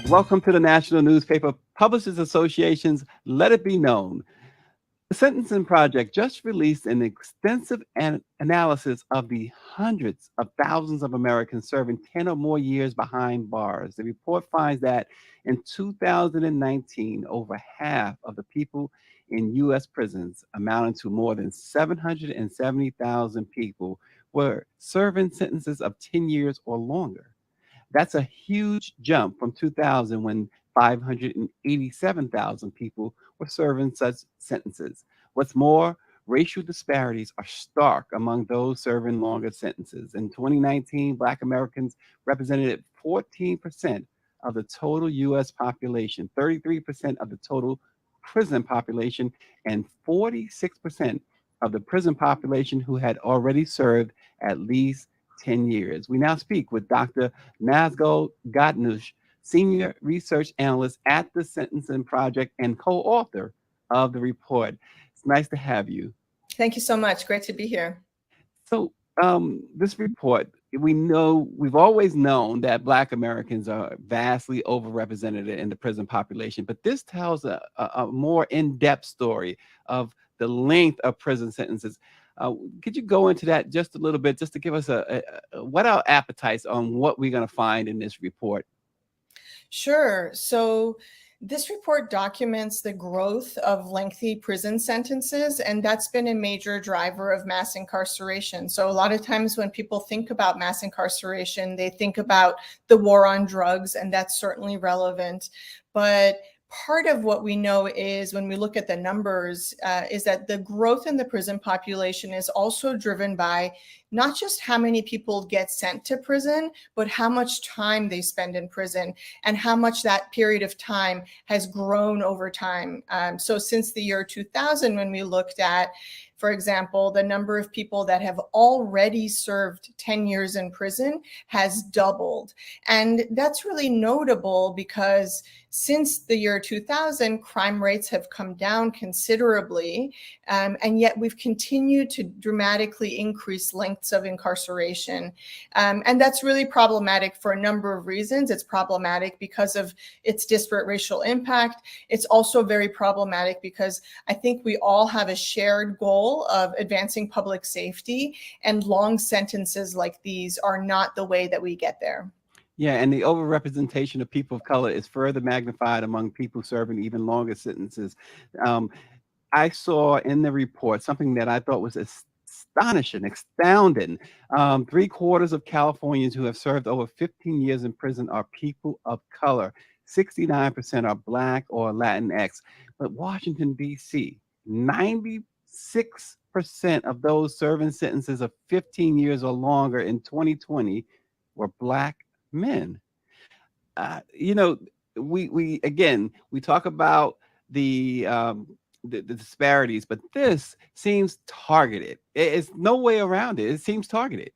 Welcome to the National Newspaper Publishers Association's Let It Be Known. The Sentencing Project just released an extensive analysis of the hundreds of thousands of Americans serving 10 or more years behind bars. The report finds that in 2019, over half of the people in U.S. prisons, amounting to more than 770,000 people, were serving sentences of 10 years or longer. That's a huge jump from 2000 when 587,000 people were serving such sentences. What's more, racial disparities are stark among those serving longer sentences. In 2019, Black Americans represented 14% of the total U.S. population, 33% of the total prison population, and 46% of the prison population who had already served at least 10 years. We now speak with Dr. Nazgul Gatnush, Senior Research Analyst at the Sentencing Project and co-author of the report. It's nice to have you. Thank you so much. Great to be here. So this report, we've always known that Black Americans are vastly overrepresented in the prison population, but this tells a more in-depth story of the length of prison sentences. Could you go into that just a little bit, just to give us what our appetites on what we're going to find in this report? Sure. So this report documents the growth of lengthy prison sentences, and that's been a major driver of mass incarceration. So a lot of times when people think about mass incarceration, they think about the war on drugs, and that's certainly relevant. But part of what we know is when we look at the numbers is that the growth in the prison population is also driven by not just how many people get sent to prison, but how much time they spend in prison and how much that period of time has grown over time. So since the year 2000, when we looked at, for example, the number of people that have already served 10 years in prison has doubled. And that's really notable because since the year 2000, crime rates have come down considerably, and yet we've continued to dramatically increase lengths of incarceration. And that's really problematic for a number of reasons. It's problematic because of its disparate racial impact. It's also very problematic because I think we all have a shared goal of advancing public safety, and long sentences like these are not the way that we get there. Yeah, and the overrepresentation of people of color is further magnified among people serving even longer sentences. I saw in the report something that I thought was astonishing, astounding. 3/4 of Californians who have served over 15 years in prison are people of color. 69% are Black or Latinx. But Washington, D.C., 96% of those serving sentences of 15 years or longer in 2020 were Black men. We talk about the disparities, but this seems targeted. It's no way around it. It seems targeted.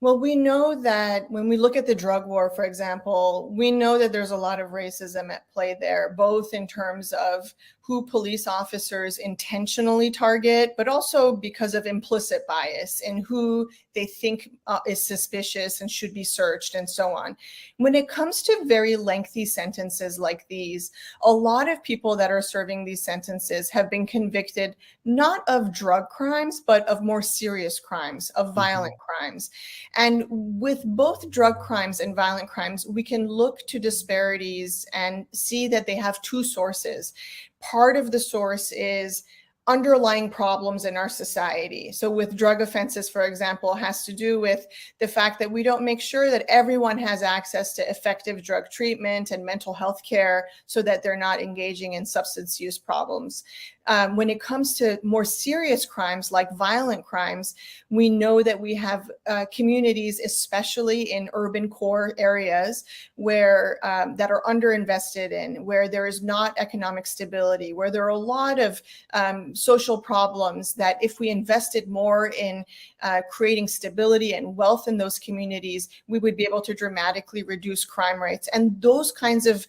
Well, we know that when we look at the drug war, for example, we know that there's a lot of racism at play there, both in terms of who police officers intentionally target, but also because of implicit bias in who they think is suspicious and should be searched and so on. When it comes to very lengthy sentences like these, a lot of people that are serving these sentences have been convicted not of drug crimes, but of more serious crimes, of violent crimes. And with both drug crimes and violent crimes, we can look to disparities and see that they have two sources. Part of the source is underlying problems in our society. So with drug offenses, for example, has to do with the fact that we don't make sure that everyone has access to effective drug treatment and mental health care so that they're not engaging in substance use problems. When it comes to more serious crimes like violent crimes, we know that we have communities, especially in urban core areas, where that are underinvested in, where there is not economic stability, where there are a lot of social problems that if we invested more in creating stability and wealth in those communities, we would be able to dramatically reduce crime rates. And those kinds of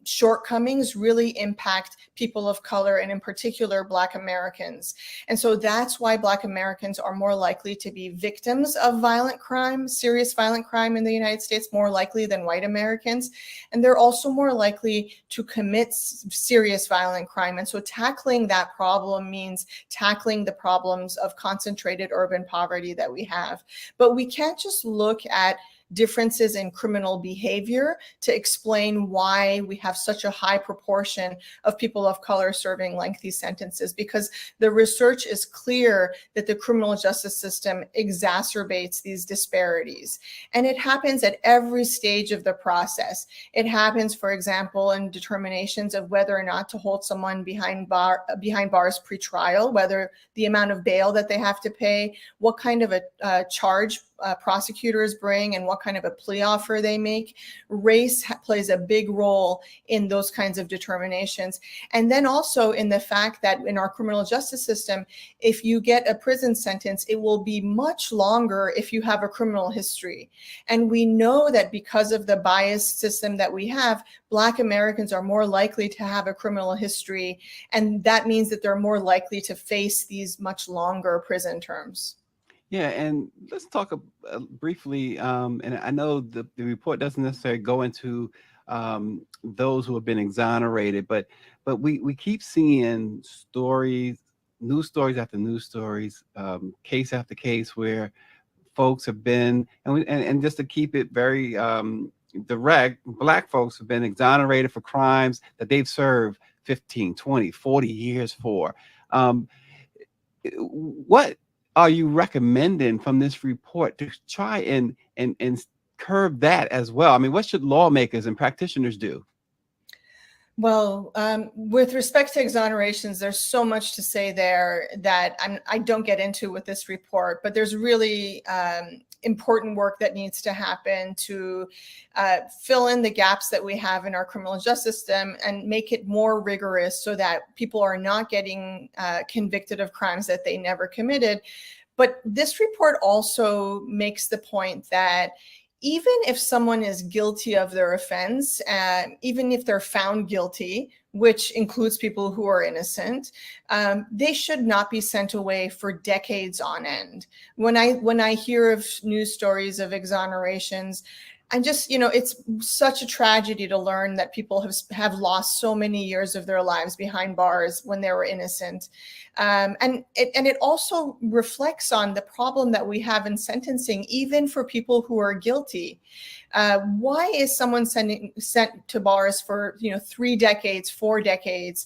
shortcomings really impact people of color, and in particular Black Americans. And so that's why Black Americans are more likely to be victims of violent crime, serious violent crime in the United States, more likely than white Americans. And they're also more likely to commit serious violent crime. And so tackling that problem means tackling the problems of concentrated urban poverty that we have. But we can't just look at differences in criminal behavior to explain why we have such a high proportion of people of color serving lengthy sentences, because the research is clear that the criminal justice system exacerbates these disparities. And it happens at every stage of the process. It happens, for example, in determinations of whether or not to hold someone behind bars pre-trial, whether the amount of bail that they have to pay, what kind of a charge prosecutors bring, and what kind of a plea offer they make. Race plays a big role in those kinds of determinations. And then also in the fact that in our criminal justice system, if you get a prison sentence, it will be much longer if you have a criminal history. And we know that because of the biased system that we have, Black Americans are more likely to have a criminal history. And that means that they're more likely to face these much longer prison terms. Yeah, and let's talk briefly. And I know the report doesn't necessarily go into those who have been exonerated, but we keep seeing stories, news stories after news stories, case after case where folks have been, and just to keep it very direct, Black folks have been exonerated for crimes that they've served 15, 20, 40 years for. What are you recommending from this report to try and curb that as well? I mean, what should lawmakers and practitioners do? Well, with respect to exonerations, there's so much to say there that I don't get into with this report, but there's really important work that needs to happen to fill in the gaps that we have in our criminal justice system and make it more rigorous so that people are not getting convicted of crimes that they never committed. But this report also makes the point that even if someone is guilty of their offense, even if they're found guilty, which includes people who are innocent, they should not be sent away for decades on end. When I hear of news stories of exonerations, and just, it's such a tragedy to learn that people have lost so many years of their lives behind bars when they were innocent. And it also reflects on the problem that we have in sentencing, even for people who are guilty. Why is someone sent to bars for 3 decades, 4 decades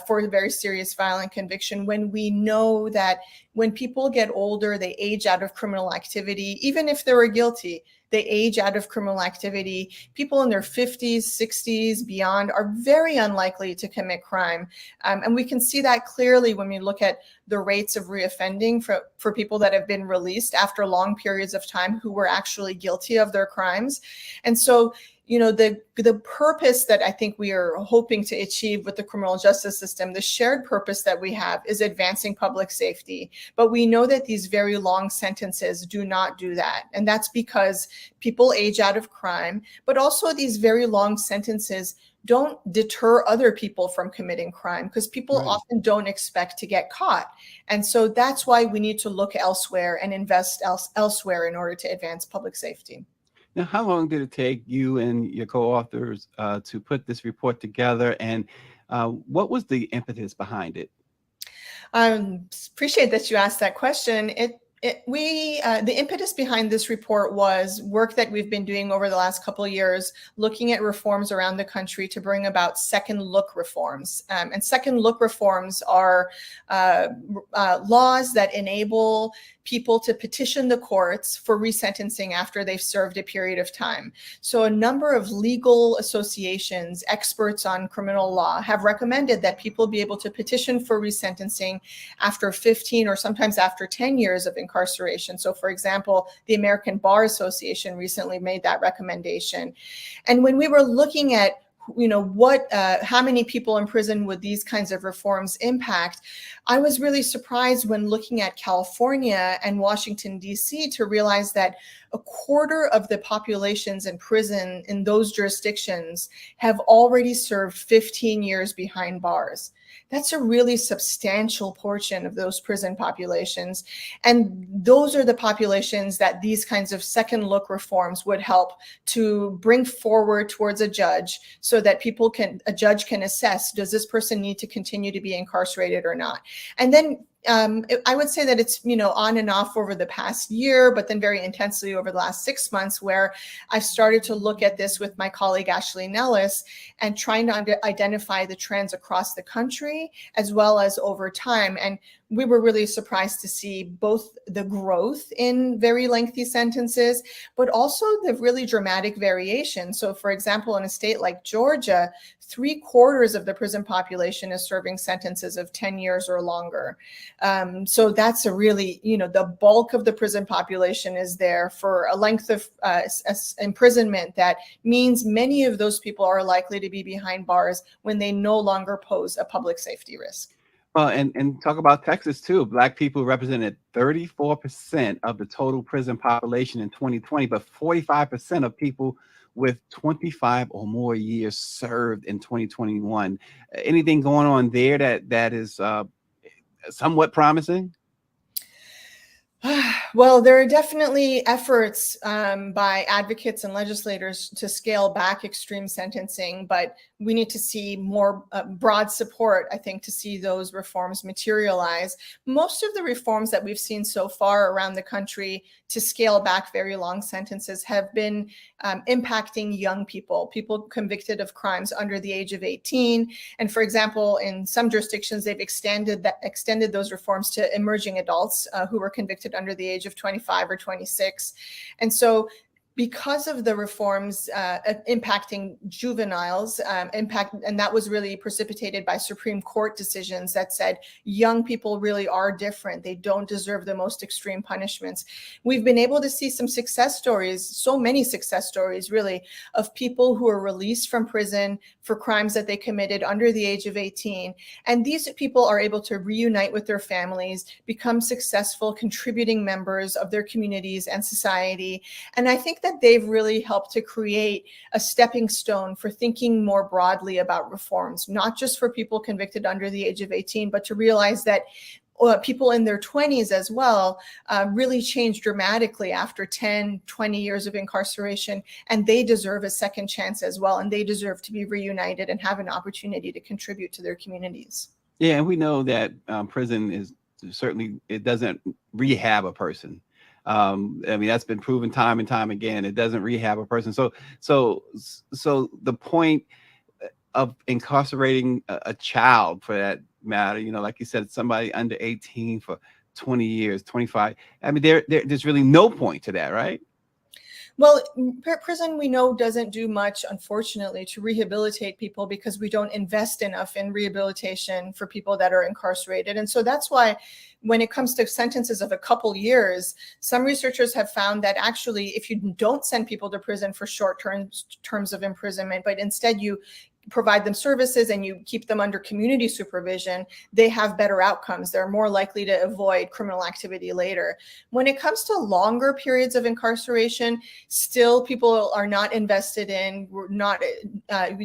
for a very serious violent conviction, when we know that when people get older, they age out of criminal activity, even if they were guilty? They age out of criminal activity. People in their 50s, 60s, beyond are very unlikely to commit crime. And we can see that clearly when we look at the rates of reoffending for people that have been released after long periods of time who were actually guilty of their crimes. And so, the purpose that I think we are hoping to achieve with the criminal justice system, the shared purpose that we have, is advancing public safety. But we know that these very long sentences do not do that. And that's because people age out of crime, but also these very long sentences don't deter other people from committing crime, because people often don't expect to get caught. And so that's why we need to look elsewhere and invest elsewhere in order to advance public safety. Now, how long did it take you and your co-authors to put this report together, and what was the impetus behind it? I appreciate that you asked that question. The impetus behind this report was work that we've been doing over the last couple of years, looking at reforms around the country to bring about second look reforms. And second look reforms are laws that enable people to petition the courts for resentencing after they've served a period of time. So a number of legal associations, experts on criminal law, have recommended that people be able to petition for resentencing after 15 or sometimes after 10 years of incarceration. So for example, the American Bar Association recently made that recommendation. And when we were looking at how many people in prison would these kinds of reforms impact, I was really surprised when looking at California and Washington, D.C. to realize that, a quarter of the populations in prison in those jurisdictions have already served 15 years behind bars. That's a really substantial portion of those prison populations. And those are the populations that these kinds of second look reforms would help to bring forward towards a judge, so that a judge can assess, does this person need to continue to be incarcerated or not? And then I would say that it's, on and off over the past year, but then very intensely over the last 6 months, where I've started to look at this with my colleague Ashley Nellis and trying to identify the trends across the country as well as over time. And we were really surprised to see both the growth in very lengthy sentences, but also the really dramatic variation. So for example, in a state like Georgia, 3/4 of the prison population is serving sentences of 10 years or longer. So that's a really, the bulk of the prison population is there for a length of imprisonment that means many of those people are likely to be behind bars when they no longer pose a public safety risk. Well, and talk about Texas too. Black people represented 34% of the total prison population in 2020, but 45% of people with 25 or more years served in 2021. Anything going on there that is somewhat promising? Well, there are definitely efforts by advocates and legislators to scale back extreme sentencing, but we need to see more broad support, I think, to see those reforms materialize. Most of the reforms that we've seen so far around the country to scale back very long sentences have been impacting young people convicted of crimes under the age of 18. And for example, in some jurisdictions, they've extended those reforms to emerging adults who were convicted under the age of 25 or 26. And so because of the reforms impacting juveniles, and that was really precipitated by Supreme Court decisions that said young people really are different. They don't deserve the most extreme punishments. We've been able to see some success stories, so many success stories really, of people who are released from prison for crimes that they committed under the age of 18. And these people are able to reunite with their families, become successful contributing members of their communities and society. And I think that they've really helped to create a stepping stone for thinking more broadly about reforms, not just for people convicted under the age of 18, but to realize that people in their 20s as well really change dramatically after 10, 20 years of incarceration, and they deserve a second chance as well, and they deserve to be reunited and have an opportunity to contribute to their communities. Yeah, and we know that prison is certainly, it doesn't rehab a person. I mean, that's been proven time and time again. It doesn't rehab a person. So the point of incarcerating a child, for that matter, like you said, somebody under 18 for 20 years, 25. I mean, there's really no point to that, right? Well, prison, we know, doesn't do much, unfortunately, to rehabilitate people because we don't invest enough in rehabilitation for people that are incarcerated. And so that's why when it comes to sentences of a couple years, some researchers have found that actually, if you don't send people to prison for short terms of imprisonment, but instead you provide them services and you keep them under community supervision, they have better outcomes. They're more likely to avoid criminal activity later. When it comes to longer periods of incarceration, still people are not invested in, they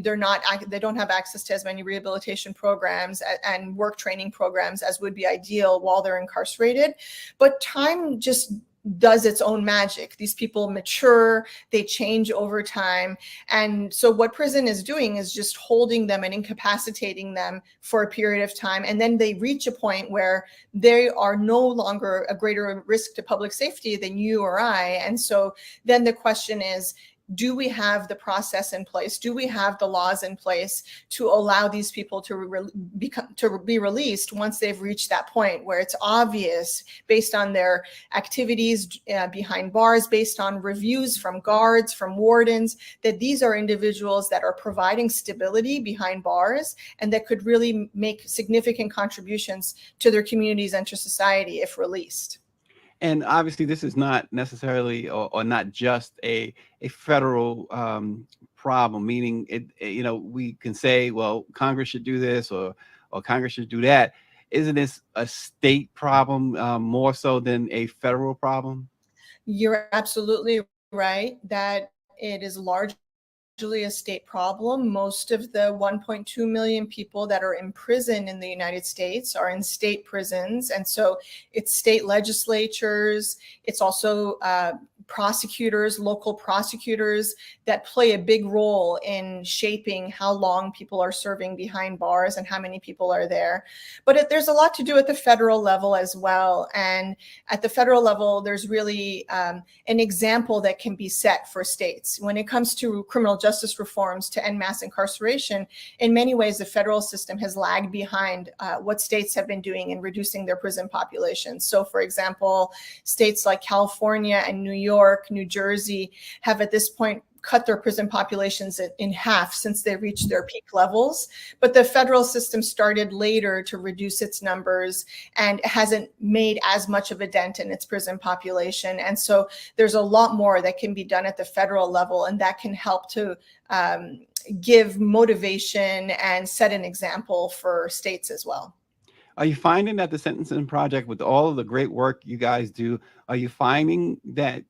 don't have access to as many rehabilitation programs and work training programs as would be ideal while they're incarcerated. But time just does its own magic. These people mature, they change over time. And so what prison is doing is just holding them and incapacitating them for a period of time. And then they reach a point where they are no longer a greater risk to public safety than you or I. And so then the question is, do we have the process in place? Do we have the laws in place to allow these people to be released once they've reached that point where it's obvious, based on their activities behind bars, based on reviews from guards, from wardens, that these are individuals that are providing stability behind bars and that could really make significant contributions to their communities and to society if released? And obviously, this is not necessarily or not just a federal problem, meaning we can say, well, Congress should do this or Congress should do that. Isn't this a state problem more so than a federal problem? You're absolutely right that it is largely a state problem. Most of the 1.2 million people that are in prison in the United States are in state prisons. And so it's state legislatures, it's also prosecutors, local prosecutors that play a big role in shaping how long people are serving behind bars and how many people are there. But there's a lot to do at the federal level as well. And at the federal level, there's really an example that can be set for states. When it comes to criminal justice reforms to end mass incarceration, in many ways, the federal system has lagged behind what states have been doing in reducing their prison populations. So for example, states like California and New York, New Jersey have at this point cut their prison populations in half since they reached their peak levels. But the federal system started later to reduce its numbers and hasn't made as much of a dent in its prison population. And so there's a lot more that can be done at the federal level, and that can help to give motivation and set an example for states as well. Are you finding that the Sentencing Project, with all of the great work you guys do, are you finding that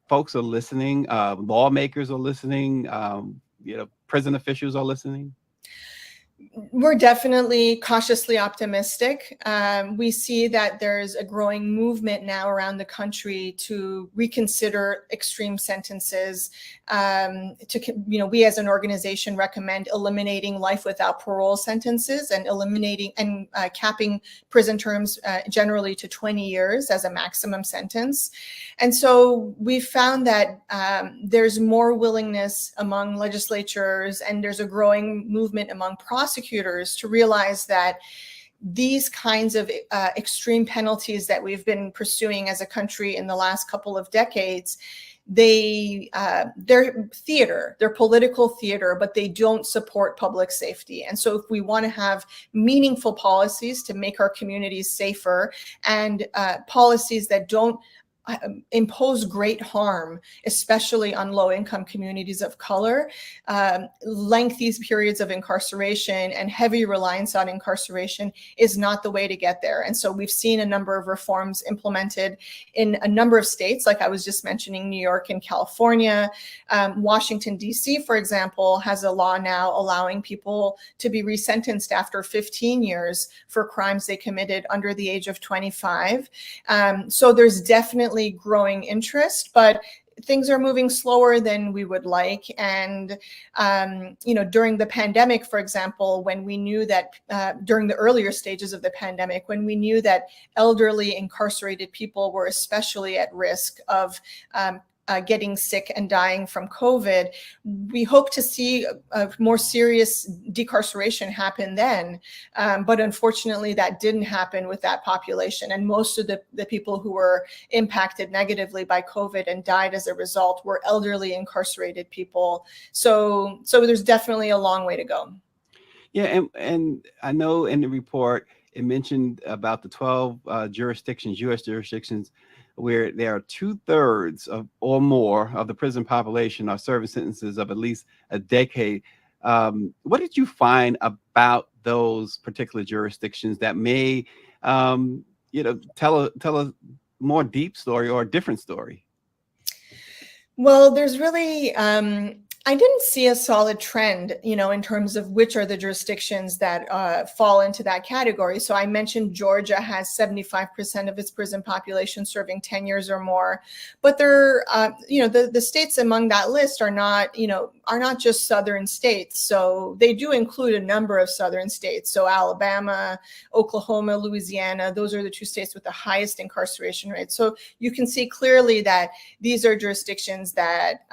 folks are listening, lawmakers are listening, prison officials are listening? We're definitely cautiously optimistic. We see that there's a growing movement now around the country to reconsider extreme sentences. We as an organization recommend eliminating life without parole sentences and eliminating and capping prison terms generally to 20 years as a maximum sentence. And so we found that there's more willingness among legislatures, and there's a growing movement among prosecutors to realize that these kinds of extreme penalties that we've been pursuing as a country in the last couple of decades, they're theater, they're political theater, but they don't support public safety. And so if we want to have meaningful policies to make our communities safer, and policies that don't impose great harm, especially on low-income communities of color, lengthy periods of incarceration and heavy reliance on incarceration is not the way to get there. And so we've seen a number of reforms implemented in a number of states, like I was just mentioning, New York and California. Washington, D.C., for example, has a law now allowing people to be resentenced after 15 years for crimes they committed under the age of 25. So there's definitely growing interest, but things are moving slower than we would like. And, during the pandemic, for example, when we knew that during the earlier stages of the pandemic, when we knew that elderly incarcerated people were especially at risk of getting sick and dying from COVID, we hope to see a more serious decarceration happen then. But unfortunately, that didn't happen with that population. And most of the people who were impacted negatively by COVID and died as a result were elderly incarcerated people. So there's definitely a long way to go. Yeah, and I know in the report, it mentioned about the 12 jurisdictions, U.S. jurisdictions, where there are 2/3 of or more of the prison population are serving sentences of at least a decade. What did you find about those particular jurisdictions that may, tell a more deep story or a different story? Well, there's really, I didn't see a solid trend, in terms of which are the jurisdictions that fall into that category. So I mentioned Georgia has 75% of its prison population serving 10 years or more, but the states among that list are not just southern states. So they do include a number of southern states. So Alabama, Oklahoma, Louisiana, those are the two states with the highest incarceration rate. So you can see clearly that these are jurisdictions that,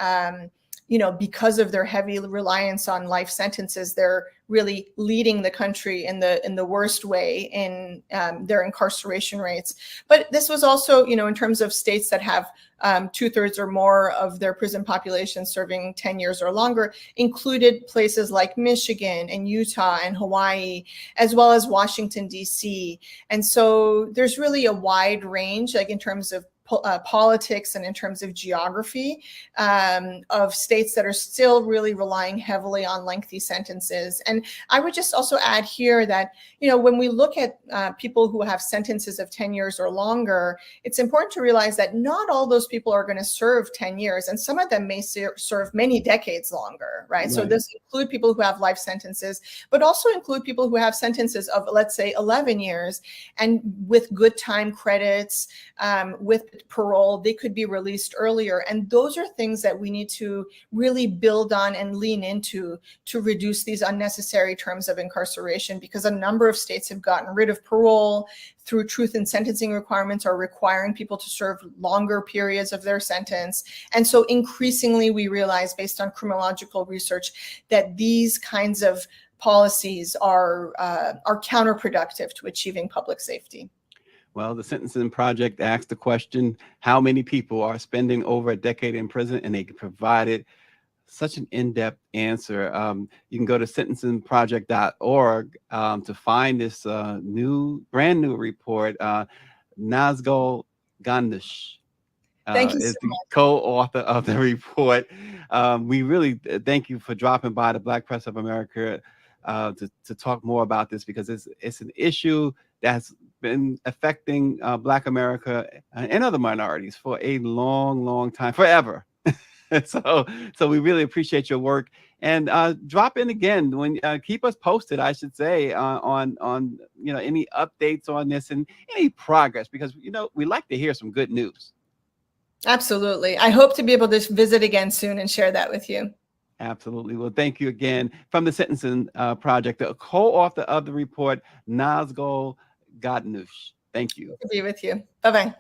because of their heavy reliance on life sentences, they're really leading the country in the worst way in their incarceration rates. But this was also, in terms of states that have 2/3 or more of their prison population serving 10 years or longer, included places like Michigan and Utah and Hawaii, as well as Washington, D.C. And so there's really a wide range, like in terms of politics and in terms of geography of states that are still really relying heavily on lengthy sentences. And I would just also add here that, when we look at people who have sentences of 10 years or longer, it's important to realize that not all those people are going to serve 10 years, and some of them may serve many decades longer, right? So this include people who have life sentences, but also include people who have sentences of, let's say, 11 years, and with good time credits, with parole, they could be released earlier. And those are things that we need to really build on and lean into to reduce these unnecessary terms of incarceration, because a number of states have gotten rid of parole through truth in sentencing requirements, are requiring people to serve longer periods of their sentence. And so increasingly we realize, based on criminological research, that these kinds of policies are counterproductive to achieving public safety. Well, the Sentencing Project asked the question, how many people are spending over a decade in prison? And they provided such an in-depth answer. You can go to sentencingproject.org to find this brand new report. Nazgul Gandish is the co-author of the report. We really thank you for dropping by the Black Press of America to talk more about this, because it's an issue that's been affecting Black America and other minorities for a long time, forever. So we really appreciate your work, and drop in again when keep us posted, I should say, on any updates on this and any progress, because we like to hear some good news. Absolutely. I hope to be able to visit again soon and share that with you. Absolutely. Well, thank you again. From the Sentencing Project, the co-author of the report, Nazgul Gandish. Thank you. Good to be with you. Bye-bye.